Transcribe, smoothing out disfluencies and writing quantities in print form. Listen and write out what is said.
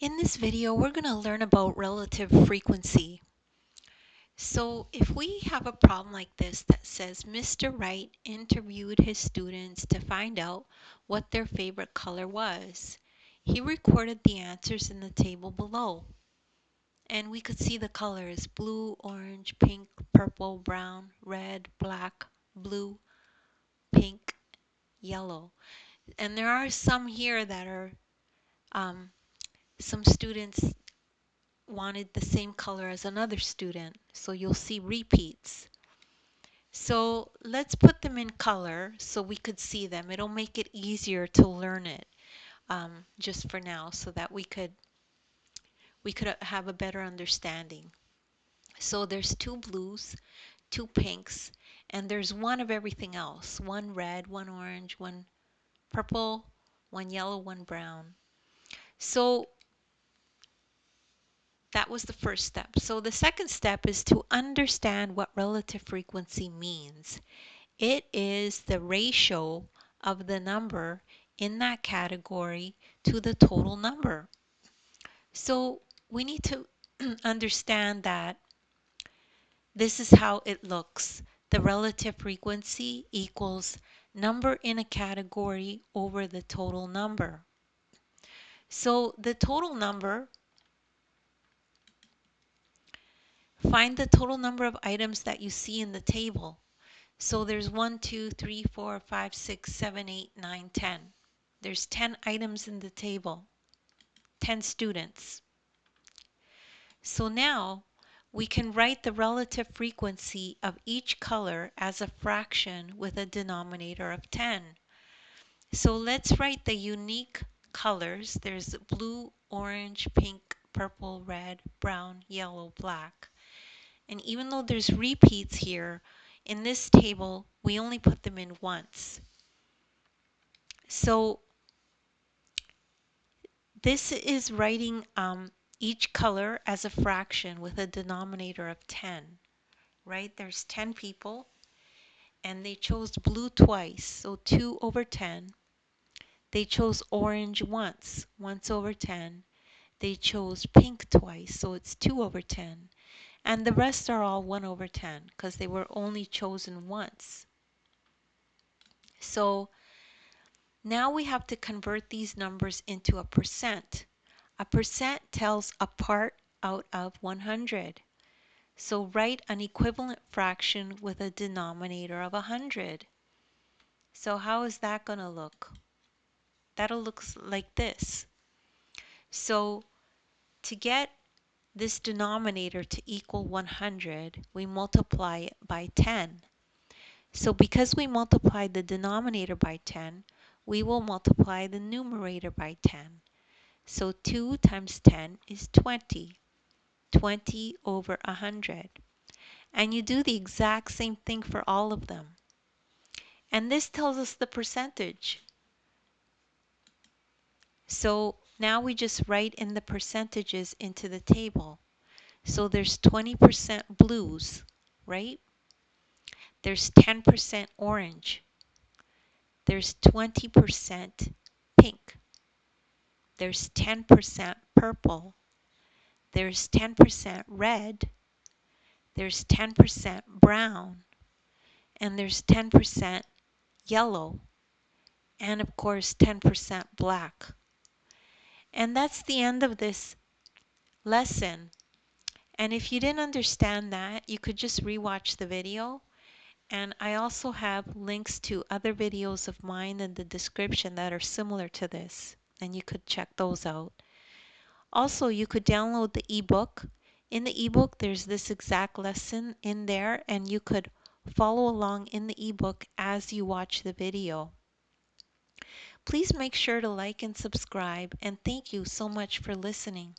In this video, we're going to learn about relative frequency. So if we have a problem like this that says Mr. Wright interviewed his students to find out what their favorite color was. He recorded the answers in the table below. And we could see the colors: blue, orange, pink, purple, brown, red, black, blue, pink, yellow. And there are some here that are some students wanted the same color as another student, so you'll see repeats. So let's put them in color so we could see them. It'll make it easier to learn it just for now, so that we could have a better understanding. So there's two blues, two pinks, and there's one of everything else. One red, one orange, one purple, one yellow, one brown. So that was the first step. So the second step is to understand what relative frequency means. It is the ratio of the number in that category to the total number. So we need to understand that this is how it looks. The relative frequency equals number in a category over the total number. So the total number, find the total number of items that you see in the table. So there's 1, 2, 3, 4, 5, 6, 7, 8, 9, 10. There's 10 items in the table, 10 students. So now we can write the relative frequency of each color as a fraction with a denominator of 10. So let's write the unique colors. There's blue, orange, pink, purple, red, brown, yellow, black. And even though there's repeats here, in this table, we only put them in once. So this is writing each color as a fraction with a denominator of 10, right? There's 10 people, and they chose blue twice, so 2 over 10. They chose orange once, once over 10. They chose pink twice, so it's 2 over 10. And the rest are all 1 over 10 because they were only chosen once. So now we have to convert these numbers into a percent. A percent tells a part out of 100. So write an equivalent fraction with a denominator of 100. So how is that going to look? That'll look like this. So to get this denominator to equal 100, we multiply it by 10. So because we multiplied the denominator by 10, we will multiply the numerator by 10. So 2 times 10 is 20. 20 over 100. And you do the exact same thing for all of them. And this tells us the percentage. So now we just write in the percentages into the table. So there's 20% blues, right? There's 10% orange. There's 20% pink. There's 10% purple. There's 10% red. There's 10% brown. And there's 10% yellow. And of course 10% black. And that's the end of this lesson. And if you didn't understand that, you could just rewatch the video. And I also have links to other videos of mine in the description that are similar to this, and you could check those out. Also, you could download the ebook. In the ebook, there's this exact lesson in there, and you could follow along in the ebook as you watch the video. Please make sure to like and subscribe, and thank you so much for listening.